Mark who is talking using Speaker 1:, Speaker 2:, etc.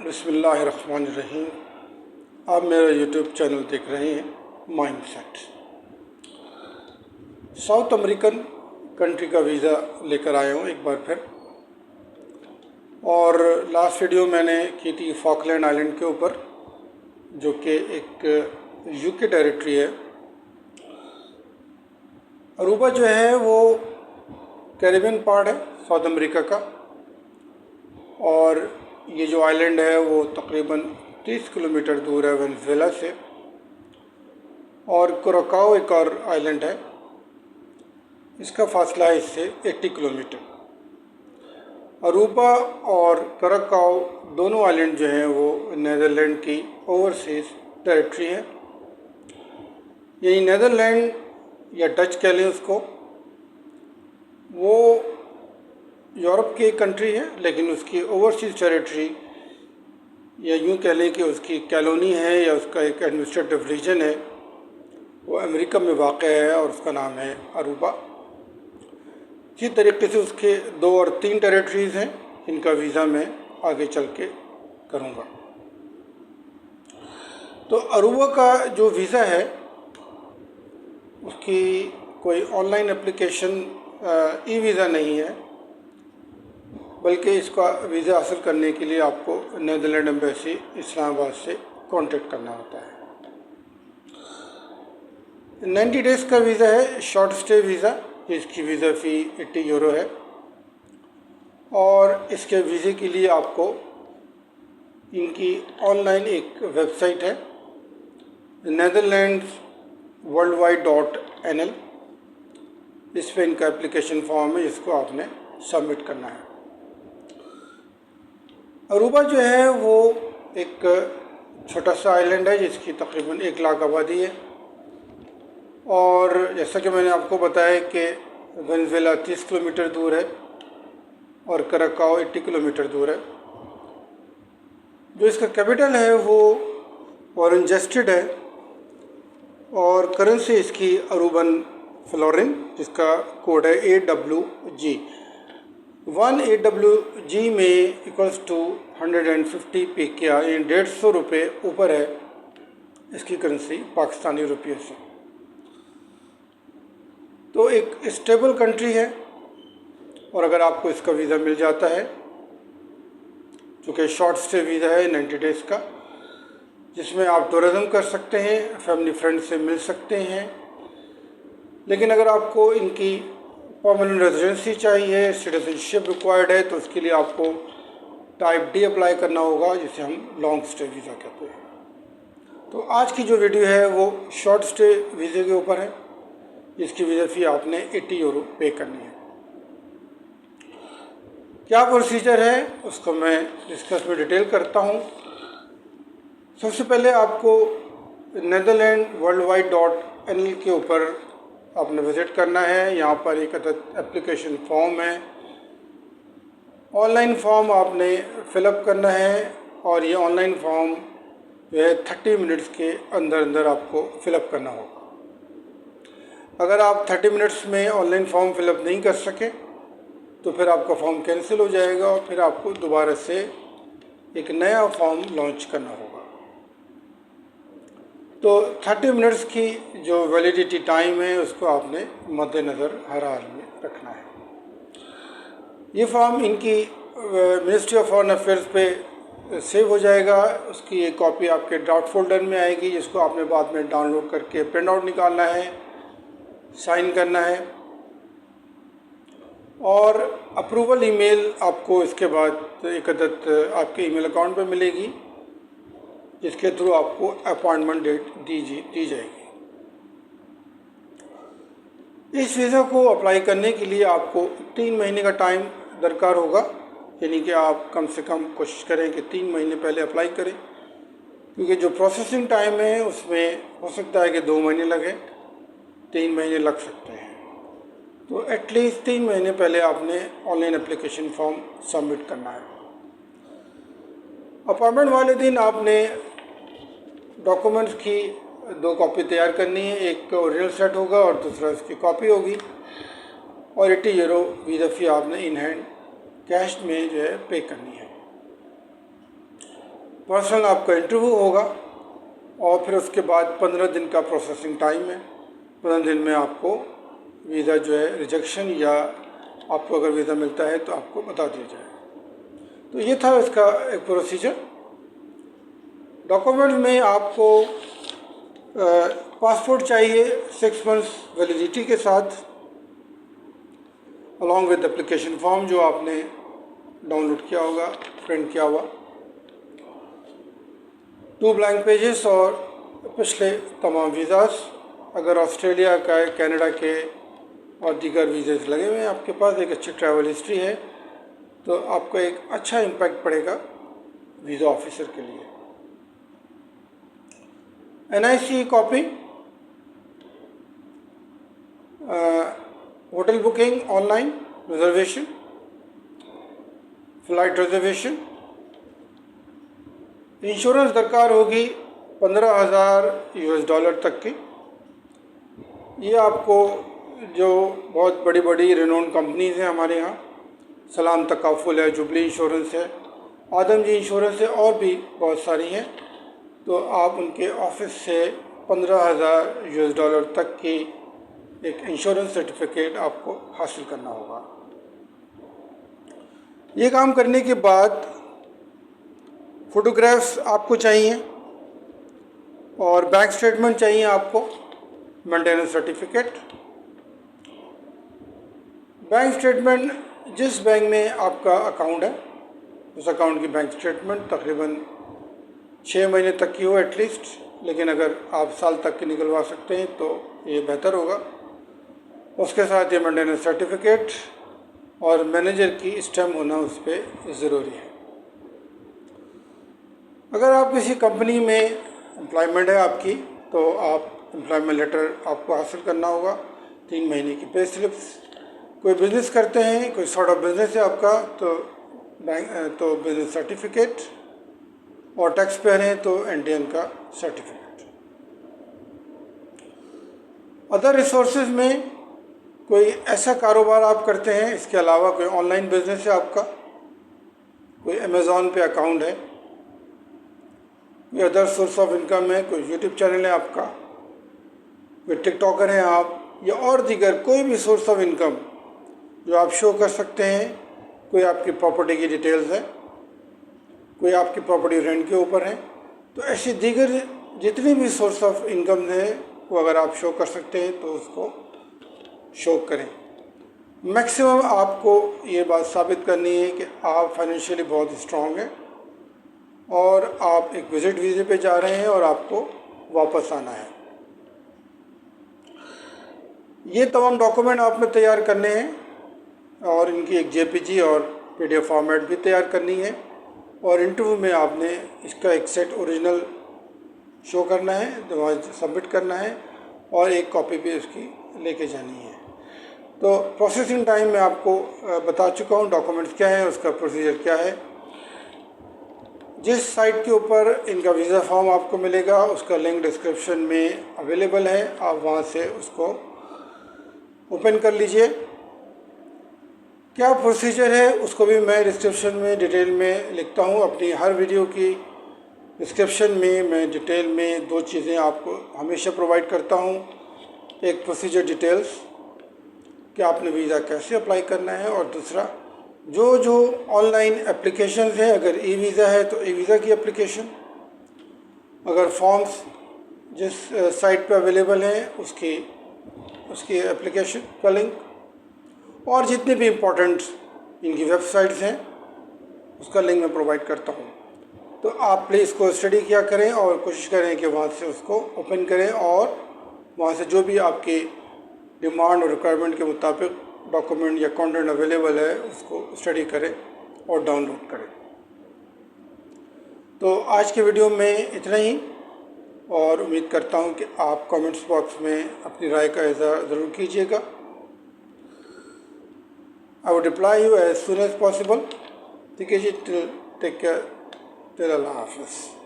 Speaker 1: बिस्मिल्लाहिर्रहमानिर्रहीम। आप मेरा यूट्यूब चैनल देख रहे हैं माइंडसेट। साउथ अमेरिकन कंट्री का वीज़ा लेकर आया हूँ एक बार फिर। और लास्ट वीडियो मैंने की थी फॉकलैंड आइलैंड के ऊपर, जो कि एक यूके टेरिटरी है। अरूबा जो है वो कैरिबियन पार्ट है साउथ अमेरिका का, और ये जो आइलैंड है वो तकरीबन 30 किलोमीटर दूर है वेनेजुएला से। और कुराकाओ एक और आइलैंड है, इसका फासला है इससे 80 किलोमीटर। अरूबा और कुराकाओ दोनों आइलैंड जो हैं वो नीदरलैंड की ओवरसीज टेरिटरी है। यही नीदरलैंड या डच कह लें उसको, वो यूरोप की एक कंट्री है, लेकिन उसकी ओवरसीज टेरिटरी या यूँ कह लें कि उसकी कॉलोनी है या उसका एक एडमिनिस्ट्रेटिव रीजन है, वो अमेरिका में वाक़ है और उसका नाम है अरूबा। इसी तरीके से उसके 2 और 3 टेरिटरीज़ हैं, इनका वीज़ा मैं आगे चल के करूँगा। तो अरूबा का जो वीज़ा है उसकी कोई ऑनलाइन एप्लीकेशन ई वीज़ा नहीं है, बल्कि इसका वीज़ा हासिल करने के लिए आपको नीदरलैंड एम्बेसी इस्लामाबाद से कांटेक्ट करना होता है। 90 डेज़ का वीज़ा है, शॉर्ट स्टे वीज़ा। इसकी वीज़ा फ़ी 80 यूरो है। और इसके वीज़े के लिए आपको इनकी ऑनलाइन एक वेबसाइट है netherlandsworldwide.nl। इस पर इनका एप्लीकेशन फॉर्म है, जिसको आपने सबमिट करना है। अरूबा जो है वो एक छोटा सा आइलैंड है जिसकी तकरीबन 1 लाख आबादी है। और जैसा कि मैंने आपको बताया कि वेनेजुएला 30 किलोमीटर दूर है और कुराकाओ 80 किलोमीटर दूर है। जो इसका कैपिटल है वो ओरेंजेस्टेड है और करेंसी इसकी अरूबन फ्लोरिन, जिसका कोड है AWG। 1 AWG में इक्वल्स टू 150 PKR, 150 रुपये ऊपर है इसकी करेंसी पाकिस्तानी रुपये से। तो एक स्टेबल कंट्री है। और अगर आपको इसका वीज़ा मिल जाता है, चूँकि शॉर्ट स्टे वीज़ा है 90 डेज़ का, जिसमें आप टूरिज़म कर सकते हैं, फैमिली फ्रेंड से मिल सकते हैं। लेकिन अगर आपको इनकी परमानेंट रेजिडेंसी चाहिए, सिटीजनशिप रिक्वायर्ड है, तो उसके लिए आपको टाइप D अप्लाई करना होगा, जिसे हम लॉन्ग स्टे वीज़ा कहते हैं। तो आज की जो वीडियो है वो शॉर्ट स्टे वीज़े के ऊपर है, जिसकी वीज़ा फ़ी आपने 80 यूरो पे करनी है। क्या प्रोसीजर है उसको मैं डिस्कस में डिटेल करता हूँ। सबसे पहले आपको netherlandsworldwide.nl के ऊपर आपने विज़िट करना है। यहाँ पर एक एप्लीकेशन फॉर्म है, ऑनलाइन फॉर्म आपने फ़िलअप करना है। और ये ऑनलाइन फॉर्म जो है 30 मिनट्स के अंदर अंदर आपको फ़िलअप करना होगा। अगर आप 30 मिनट्स में ऑनलाइन फॉर्म फ़िलअप नहीं कर सके तो फिर आपका फॉर्म कैंसिल हो जाएगा और फिर आपको दोबारा से एक नया फॉर्म लॉन्च करना होगा। तो 30 मिनट्स की जो वैलिडिटी टाइम है उसको आपने मद्देनज़र हर हाल में रखना है। ये फॉर्म इनकी मिनिस्ट्री ऑफ फॉरेन अफेयर्स पे सेव हो जाएगा। उसकी एक कॉपी आपके ड्राफ्ट फोल्डर में आएगी, जिसको आपने बाद में डाउनलोड करके प्रिंट आउट निकालना है, साइन करना है। और अप्रूवल ईमेल आपको इसके बाद एक अदद आपके ईमेल अकाउंट पे मिलेगी, जिसके थ्रू आपको अपॉइंटमेंट डेट दी जाएगी। इस वीज़ा को अप्लाई करने के लिए आपको 3 महीने का टाइम दरकार होगा, यानी कि आप कम से कम कोशिश करें कि 3 महीने पहले अप्लाई करें, क्योंकि जो प्रोसेसिंग टाइम है उसमें हो सकता है कि 2 महीने लगे, 3 महीने लग सकते हैं। तो एटलीस्ट 3 महीने पहले आपने ऑनलाइन एप्लीकेशन फॉर्म सबमिट करना है। अपॉइंटमेंट वाले दिन आपने डॉक्यूमेंट्स की 2 कॉपी तैयार करनी है, एक ओरिजिनल सेट होगा और दूसरा इसकी कॉपी होगी। और 80 यूरो वीज़ा फ़ी आपने इन हैंड कैश में जो है पे करनी है। पर्सनल आपका इंटरव्यू होगा और फिर उसके बाद 15 दिन का प्रोसेसिंग टाइम है। 15 दिन में आपको वीज़ा जो है रिजेक्शन या आपको अगर वीज़ा मिलता है तो आपको बता दिया जाए। तो ये था इसका एक प्रोसीजर। डॉक्यूमेंट में आपको पासपोर्ट चाहिए 6 मंथ्स वैलिडिटी के साथ, अलॉन्ग विद एप्लीकेशन फॉर्म जो आपने डाउनलोड किया होगा, प्रिंट किया हुआ, 2 ब्लैंक पेजेस और पिछले तमाम वीज़ास। अगर ऑस्ट्रेलिया का है, कनाडा के और दीगर वीज़े लगे हुए हैं आपके पास, एक अच्छी ट्रैवल हिस्ट्री है, तो आपको एक अच्छा इम्पैक्ट पड़ेगा वीज़ा ऑफिसर के लिए। NIC copy, hotel booking online, reservation, flight reservation, insurance दरकार होगी $15,000 तक की। ये आपको जो बहुत बड़ी बड़ी रेनोन कंपनीज़ हैं हमारे यहाँ, सलाम तकाफुल है, जुबली इंश्योरेंस है, आदमजी इंश्योरेंस है और भी बहुत सारी हैं, तो आप उनके ऑफिस से $15,000 तक की एक इंश्योरेंस सर्टिफिकेट आपको हासिल करना होगा। ये काम करने के बाद फ़ोटोग्राफ्स आपको चाहिए और बैंक स्टेटमेंट चाहिए आपको, मेंटेनेंस सर्टिफिकेट। बैंक स्टेटमेंट जिस बैंक में आपका अकाउंट है उस अकाउंट की बैंक स्टेटमेंट तकरीबन 6 महीने तक की हो एटलीस्ट, लेकिन अगर आप साल तक की निकलवा सकते हैं तो ये बेहतर होगा। उसके साथ ये मेंटेनेंस सर्टिफिकेट और मैनेजर की स्टैम्प होना उस पर ज़रूरी है। अगर आप किसी कंपनी में एम्प्लॉयमेंट है आपकी, तो आप एम्प्लॉयमेंट लेटर आपको हासिल करना होगा, 3 महीने की पे स्लिप्स। कोई बिज़नेस करते हैं, कोई सॉर्ट ऑफ बिज़नेस है आपका, तो बिज़नेस सर्टिफिकेट, और टैक्स पेयर हैं तो NTN का सर्टिफिकेट। अदर रिसोर्सेज में कोई ऐसा कारोबार आप करते हैं, इसके अलावा कोई ऑनलाइन बिज़नेस है आपका, कोई अमेज़ॉन पे अकाउंट है, कोई अदर सोर्स ऑफ इनकम है, कोई यूट्यूब चैनल है आपका, कोई टिकटॉकर हैं आप, या और दीगर कोई भी सोर्स ऑफ इनकम जो आप शो कर सकते हैं, कोई आपकी प्रॉपर्टी की डिटेल्स है, कोई आपकी प्रॉपर्टी रेंट के ऊपर है, तो ऐसी दीगर जितनी भी सोर्स ऑफ इनकम है वो अगर आप शो कर सकते हैं तो उसको शो करें। मैक्सिमम आपको ये बात साबित करनी है कि आप फाइनेंशियली बहुत स्ट्रॉन्ग हैं और आप एक विजिट वीज़े पे जा रहे हैं और आपको वापस आना है। ये तमाम डॉक्यूमेंट आपने तैयार करने हैं और इनकी एक JPG और PDF फॉर्मेट भी तैयार करनी है, और इंटरव्यू में आपने इसका एक सेट ओरिजिनल शो करना है, वहाँ सबमिट करना है, और एक कॉपी भी उसकी लेके जानी है। तो प्रोसेसिंग टाइम मैं आपको बता चुका हूँ, डॉक्यूमेंट्स क्या है, उसका प्रोसीजर क्या है। जिस साइट के ऊपर इनका वीज़ा फॉर्म आपको मिलेगा उसका लिंक डिस्क्रिप्शन में अवेलेबल है, आप वहाँ से उसको ओपन कर लीजिए। क्या प्रोसीजर है उसको भी मैं डिस्क्रिप्शन में डिटेल में लिखता हूँ। अपनी हर वीडियो की डिस्क्रिप्शन में मैं डिटेल में 2 चीज़ें आपको हमेशा प्रोवाइड करता हूँ। एक प्रोसीजर डिटेल्स कि आपने वीज़ा कैसे अप्लाई करना है, और दूसरा जो ऑनलाइन एप्लीकेशन है, अगर ई-वीज़ा है तो ई-वीज़ा की एप्लीकेशन, अगर फॉर्म्स जिस साइट पे अवेलेबल हैं उसकी एप्लीकेशन का लिंक, और जितने भी इम्पोर्टेंट इनकी वेबसाइट्स हैं उसका लिंक मैं प्रोवाइड करता हूँ। तो आप प्लीज़ इसको स्टडी किया करें और कोशिश करें कि वहाँ से उसको ओपन करें और वहाँ से जो भी आपकी डिमांड और रिक्वायरमेंट के मुताबिक डॉक्यूमेंट या कंटेंट अवेलेबल है उसको स्टडी करें और डाउनलोड करें। तो आज के वीडियो में इतना ही, और उम्मीद करता हूँ कि आप कमेंट्स बॉक्स में अपनी राय का इज़हार ज़रूर कीजिएगा। I would reply you as soon as possible. ठीक है जी, टेक केयर, अल्लाह हाफ़िज़।